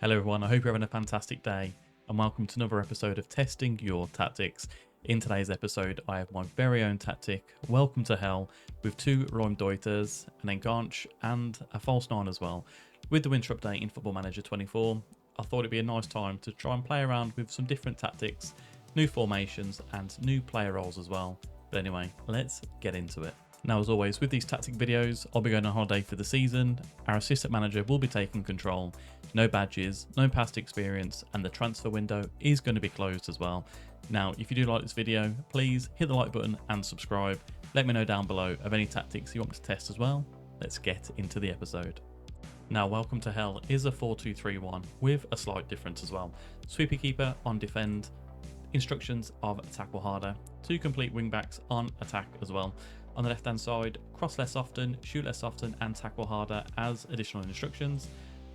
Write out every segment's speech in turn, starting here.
Hello everyone, I hope you're having a fantastic day and welcome to another episode of Testing Your Tactics. In today's episode I have my very own tactic, Welcome to Hell, with two Raumdeuters, an Enganche and a false 9 as well. With the winter update in Football Manager 24, I thought it'd be a nice time to try and play around with some different tactics, new formations and new player roles as well. But anyway, let's get into it. Now, as always, with these tactic videos, I'll be going on holiday for the season, our assistant manager will be taking control, no badges, no past experience, and the transfer window is going to be closed as well. Now, if you do like this video, please hit the like button and subscribe. Let me know down below of any tactics you want me to test as well. Let's get into the episode. Now, Welcome to Hell is a 4-2-3-1 with a slight difference as well. Sweeper keeper on defend, instructions of tackle harder, two complete wing backs on attack as well. On the left hand side, cross less often, shoot less often and tackle harder as additional instructions.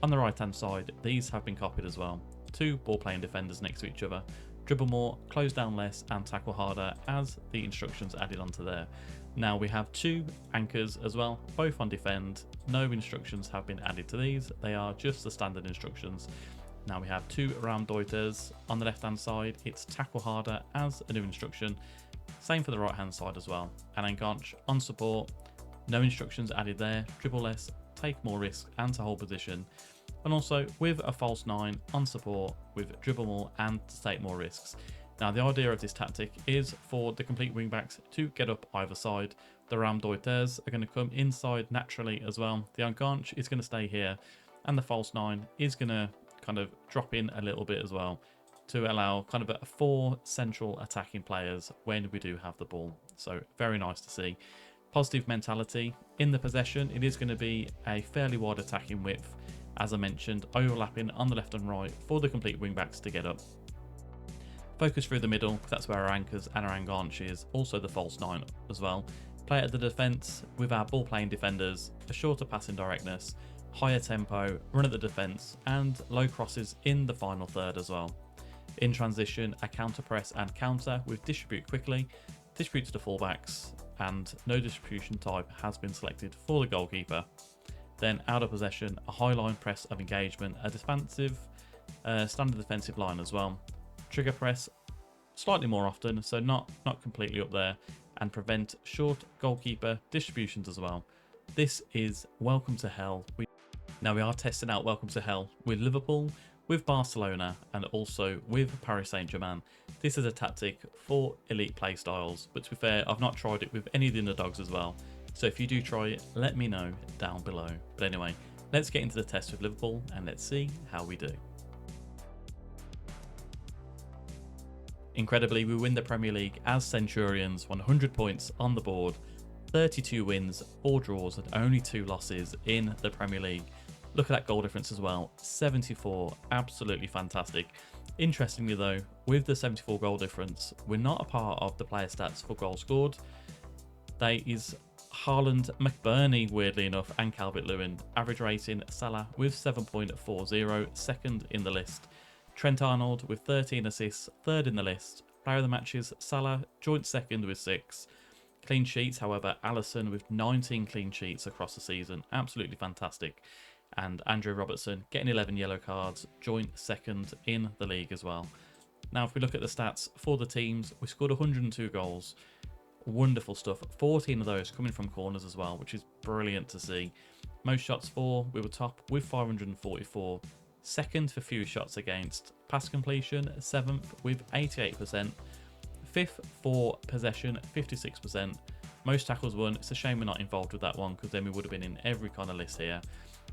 On the right hand side, these have been copied as well. Two ball playing defenders next to each other, dribble more, close down less and tackle harder as the instructions added onto there. Now we have two anchors as well, both on defend. No instructions have been added to these, they are just the standard instructions. Now we have two Raumdeuters. On the left hand side, it's tackle harder as a new instruction. Same for the right hand side as well. An Enganche on support, no instructions added there, dribble less, take more risks and to hold position. And also with a false 9 on support with dribble more and to take more risks. Now the idea of this tactic is for the complete wingbacks to get up either side. The Raumdeuters are going to come inside naturally as well. The Enganche is going to stay here and the false 9 is going to kind of drop in a little bit as well, to allow kind of 4 central attacking players when we do have the ball. So very nice to see. Positive mentality in the possession. It is going to be a fairly wide attacking width, as I mentioned, overlapping on the left and right for the complete wing backs to get up. Focus through the middle, because that's where our anchors and our Enganche is, also the false 9 as well. Play at the defence with our ball playing defenders, a shorter passing directness, higher tempo, run at the defence and low crosses in the final third as well. In transition, a counter press and counter with distribute quickly, distribute to the fullbacks, and no distribution type has been selected for the goalkeeper. Then out of possession, a high line press of engagement, a defensive, standard defensive line as well. Trigger press slightly more often, so not completely up there, and prevent short goalkeeper distributions as well. This is Welcome to Hell. Now we are testing out Welcome to Hell with Liverpool, with Barcelona and also with Paris Saint-Germain. This is a tactic for elite play styles, but to be fair, I've not tried it with any of the underdogs as well. So if you do try it, let me know down below. But anyway, let's get into the test with Liverpool and let's see how we do. Incredibly, we win the Premier League as Centurions, 100 points on the board, 32 wins, 4 draws and only 2 losses in the Premier League. Look at that goal difference as well, 74, absolutely fantastic. Interestingly though, with the 74 goal difference, we're not a part of the player stats for goals scored. There is Haaland, McBurney, weirdly enough, and Calvert-Lewin. Average rating, Salah with 7.40, second in the list. Trent Arnold with 13 assists, third in the list. Player of the matches, Salah, joint second with 6. Clean sheets, however, Alisson with 19 clean sheets across the season, absolutely fantastic. And Andrew Robertson getting 11 yellow cards, joint second in the league as well. Now if we look at the stats for the teams, we scored 102 goals, wonderful stuff, 14 of those coming from corners as well, which is brilliant to see. Most shots for, we were top with 544, second for fewest shots against, pass completion 7th with 88%, 5th for possession 56%, most tackles won. It's a shame we're not involved with that one because then we would have been in every kind of list here.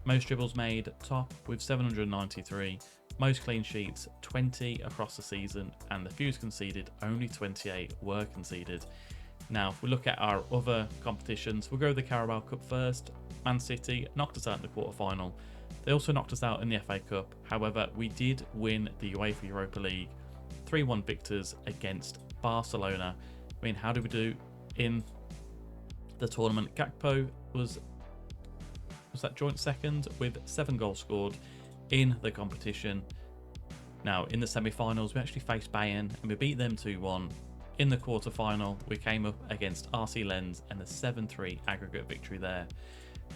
Most dribbles made, top with 793. Most clean sheets, 20 across the season. And the fewest conceded, only 28 were conceded. Now, if we look at our other competitions, we'll go with the Carabao Cup first. Man City knocked us out in the quarter-final. They also knocked us out in the FA Cup. However, we did win the UEFA Europa League. 3-1 victors against Barcelona. I mean, how did we do in the tournament? Gakpo was that joint second with 7 goals scored in the competition. Now in the semi-finals we actually faced Bayern and we beat them 2-1. In the quarter-final we came up against RC Lens and a 7-3 aggregate victory there.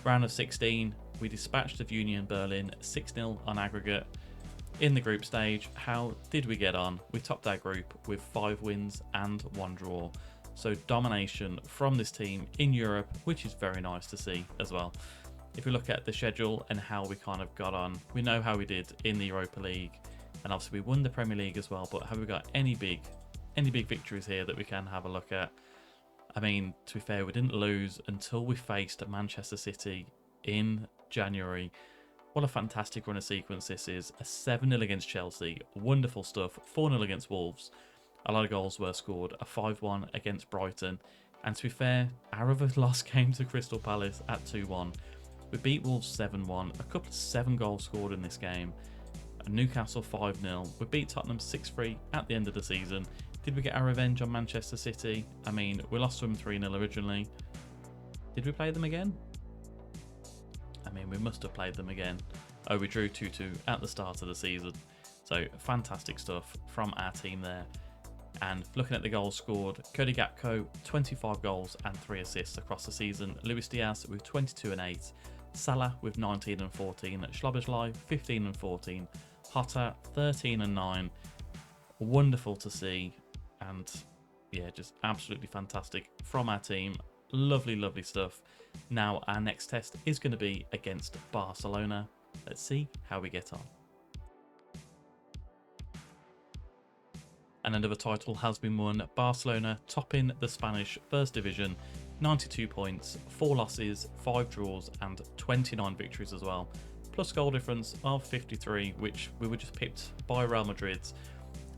Round of 16 we dispatched of Union Berlin 6-0 on aggregate. In the group stage, how did we get on? We topped our group with 5 wins and 1 draw. So domination from this team in Europe, which is very nice to see as well. If we look at the schedule and how we kind of got on, we know how we did in the Europa League, and obviously we won the Premier League as well. But have we got any big victories here that we can have a look at? I mean, to be fair, we didn't lose until we faced Manchester City in January. What a fantastic run of sequence this is. A 7-0 against Chelsea, wonderful stuff. 4-0 against Wolves. A lot of goals were scored. A 5-1 against Brighton. And to be fair, our other loss came to Crystal Palace at 2-1. We beat Wolves 7-1. A couple of 7 goals scored in this game. Newcastle 5-0. We beat Tottenham 6-3 at the end of the season. Did we get our revenge on Manchester City? I mean, we lost to them 3-0 originally. Did we play them again? I mean, we must have played them again. Oh, we drew 2-2 at the start of the season. So, fantastic stuff from our team there. And looking at the goals scored, Cody Gakpo, 25 goals and 3 assists across the season. Luis Diaz with 22 and 8. Salah with 19 and 14. Szoboszlai, 15 and 14. Hotta, 13 and 9. Wonderful to see. And yeah, just absolutely fantastic from our team. Lovely, lovely stuff. Now our next test is going to be against Barcelona. Let's see how we get on. And another title has been won. Barcelona topping the Spanish First Division. 92 points, 4 losses, 5 draws and 29 victories as well. Plus goal difference of 53, which we were just pipped by Real Madrid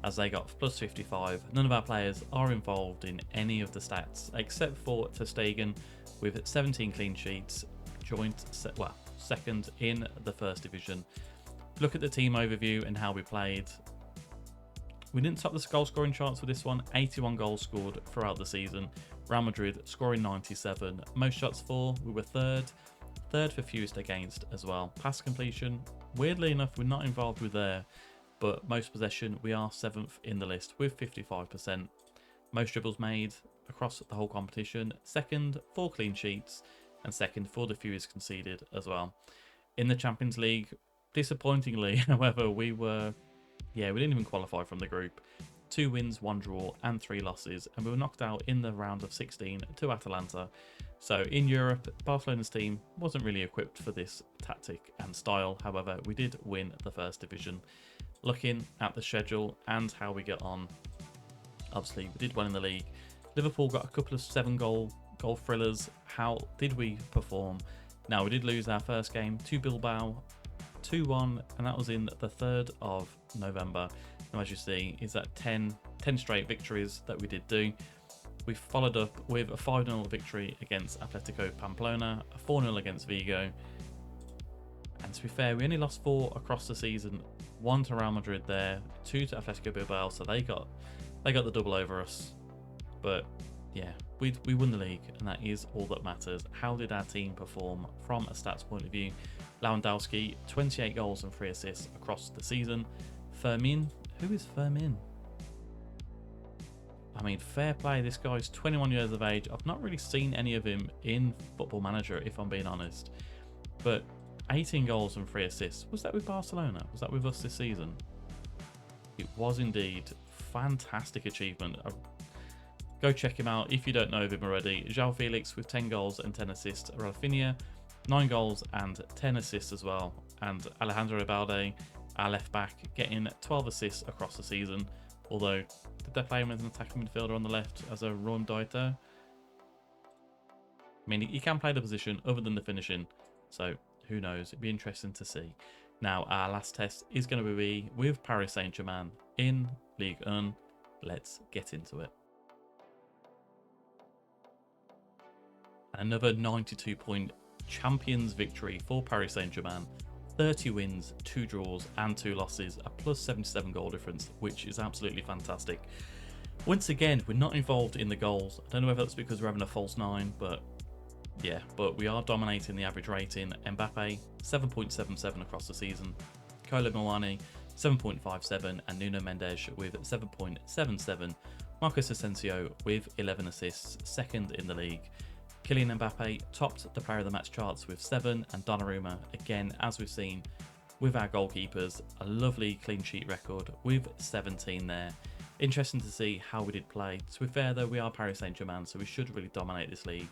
as they got plus 55. None of our players are involved in any of the stats except for ter Stegen with 17 clean sheets, joint second in the First Division. Look at the team overview and how we played. We didn't top the goal scoring charts for this one. 81 goals scored throughout the season. Real Madrid scoring 97. Most shots for, we were third for fewest against as well. Pass completion, weirdly enough, we're not involved with there, but most possession, we are 7th in the list with 55%. Most dribbles made across the whole competition. Second for clean sheets and second for the fewest conceded as well. In the Champions League, disappointingly, however, we didn't even qualify from the group. 2 wins, 1 draw and 3 losses, and we were knocked out in the round of 16 to Atalanta. So in Europe, Barcelona's team wasn't really equipped for this tactic and style. However, we did win the First Division. Looking at the schedule and how we get on, obviously we did well in the league. Liverpool got a couple of 7-goal thrillers. How did we perform? Now, we did lose our first game to Bilbao 2-1, and that was in the 3rd of November. And as you see, is that 10 straight victories that we did do. We followed up with a 5-0 victory against Atletico Pamplona, a 4-0 against Vigo. And to be fair, we only lost 4 across the season. 1 to Real Madrid there, 2 to Atletico Bilbao, so they got the double over us. But yeah, we won the league, and that is all that matters. How did our team perform from a stats point of view? Lewandowski, 28 goals and 3 assists across the season. Fermin, who is Fermin? I mean, fair play, this guy's 21 years of age. I've not really seen any of him in Football Manager, if I'm being honest. But 18 goals and 3 assists. Was that with Barcelona? Was that with us this season? It was indeed. Fantastic achievement. Go check him out if you don't know of him already. João Felix with 10 goals and 10 assists. Rafinha, 9 goals and 10 assists as well. And Alejandro Balde, our left back, getting 12 assists across the season. Although, did they play him as an attacking midfielder on the left as a Roundup? I mean, he can play the position other than the finishing. So, who knows? It'd be interesting to see. Now, our last test is going to be with Paris Saint-Germain in Ligue 1. Let's get into it. Another 92-point Champions victory for Paris Saint-Germain. 30 wins, 2 draws and 2 losses, a plus 77 goal difference, which is absolutely fantastic. Once again, we're not involved in the goals. I don't know whether that's because we're having a false 9, but yeah, but we are dominating the average rating. Mbappe, 7.77 across the season. Kolo Muani, 7.57, and Nuno Mendes with 7.77. Marcos Asensio with 11 assists, second in the league. Kylian Mbappe topped the player of the match charts with 7, and Donnarumma, again, as we've seen, with our goalkeepers, a lovely clean sheet record with 17 there. Interesting to see how we did play. To be fair though, we are Paris Saint-Germain, so we should really dominate this league.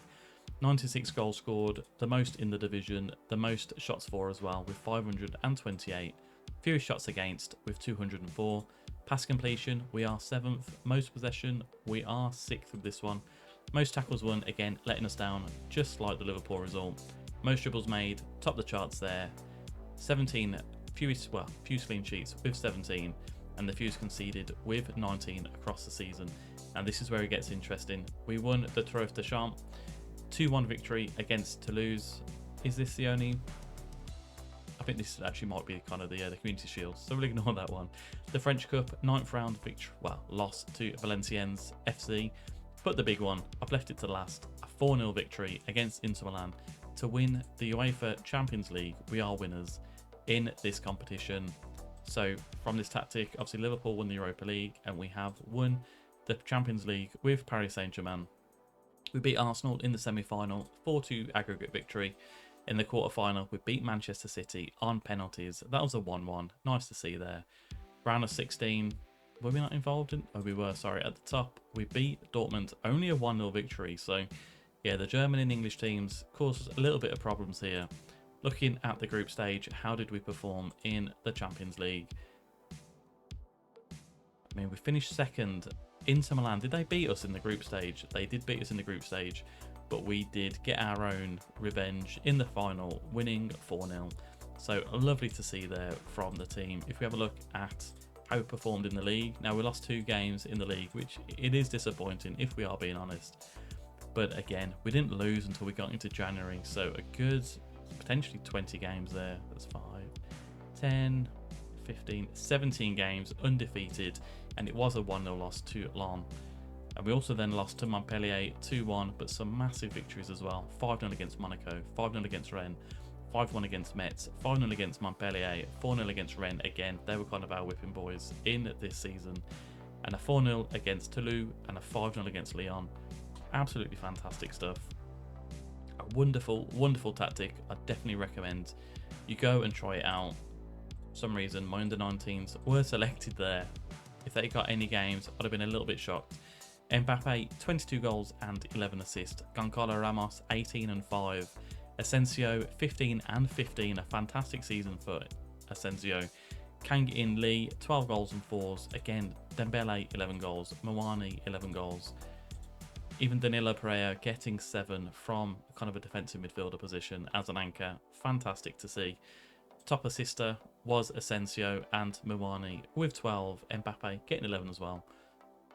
96 goals scored, the most in the division, the most shots for as well with 528, fewest shots against with 204. Pass completion, we are 7th. Most possession, we are 6th with this one. Most tackles won, again letting us down, just like the Liverpool result. Most dribbles made, top the charts there. 17 fewest clean sheets with 17, and the fewest conceded with 19 across the season. And this is where it gets interesting. We won the Trophée des Champs, 2-1 victory against Toulouse. Is this the only? I think this actually might be kind of the Community Shield, so we'll ignore that one. The French Cup, 9th round victory, loss to Valenciennes FC. But the big one, I've left it to last, a 4-0 victory against Inter Milan to win the UEFA Champions League. We are winners in this competition. So from this tactic, obviously Liverpool won the Europa League and we have won the Champions League with Paris Saint-Germain. We beat Arsenal in the semi-final, 4-2 aggregate victory. In the quarter-final, we beat Manchester City on penalties. That was a 1-1. Nice to see there. Round of 16, were we not involved in? Oh, we were, sorry. At the top, we beat Dortmund, only a 1-0 victory. So, yeah, the German and English teams caused a little bit of problems here. Looking at the group stage, how did we perform in the Champions League? I mean, we finished second. Inter Milan, did they beat us in the group stage? They did beat us in the group stage, but we did get our own revenge in the final, winning 4-0. So lovely to see there from the team. If we have a look at how we performed in the league, now we lost 2 games in the league, which it is disappointing if we are being honest. But again, we didn't lose until we got into January, so a good potentially 20 games there. That's 5, 10, 15, 17 games undefeated, and it was a 1-0 loss to Lens. And we also then lost to Montpellier 2-1, but some massive victories as well. 5-0 against Monaco, 5-0 against Rennes, 5-1 against Metz, 5-0 against Montpellier, 4-0 against Rennes. Again, they were kind of our whipping boys in this season. And a 4-0 against Toulouse and a 5-0 against Lyon. Absolutely fantastic stuff. A wonderful, wonderful tactic. I definitely recommend you go and try it out. For some reason, my under-19s were selected there. If they got any games, I'd have been a little bit shocked. Mbappe, 22 goals and 11 assists. Goncalo Ramos, 18 and 5. Asensio, 15 and 15. A fantastic season for Asensio. Kang-in Lee, 12 goals and 4s. Again, Dembele, 11 goals. Mawani, 11 goals. Even Danilo Pereira getting 7 from kind of a defensive midfielder position as an anchor. Fantastic to see. Top assister was Asensio and Mawani with 12. Mbappe getting 11 as well.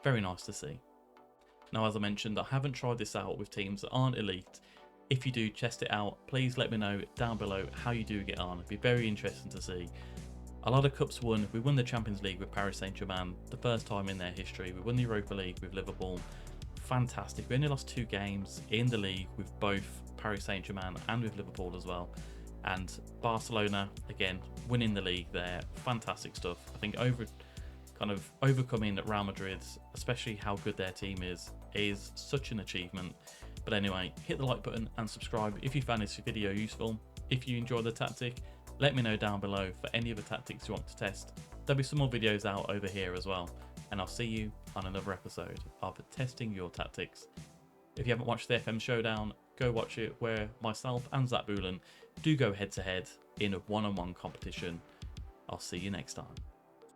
Very nice to see. Now, as I mentioned, I haven't tried this out with teams that aren't elite. If you do test it out, please let me know down below how you do get on. It'd be very interesting to see. A lot of cups won. We won the Champions League with Paris Saint-Germain, the first time in their history. We won the Europa League with Liverpool. Fantastic. We only lost 2 games in the league with both Paris Saint-Germain and with Liverpool as well. And Barcelona, again, winning the league there. Fantastic stuff. I think overcoming Real Madrid, especially how good their team is such an achievement. But anyway, hit the like button and subscribe if you found this video useful. If you enjoyed the tactic, let me know down below for any other tactics you want to test. There'll be some more videos out over here as well, and I'll see you on another episode of Testing Your Tactics. If you haven't watched the FM Showdown, go watch it, where myself and Zach Boolan do go head to head in a one-on-one competition. I'll see you next time.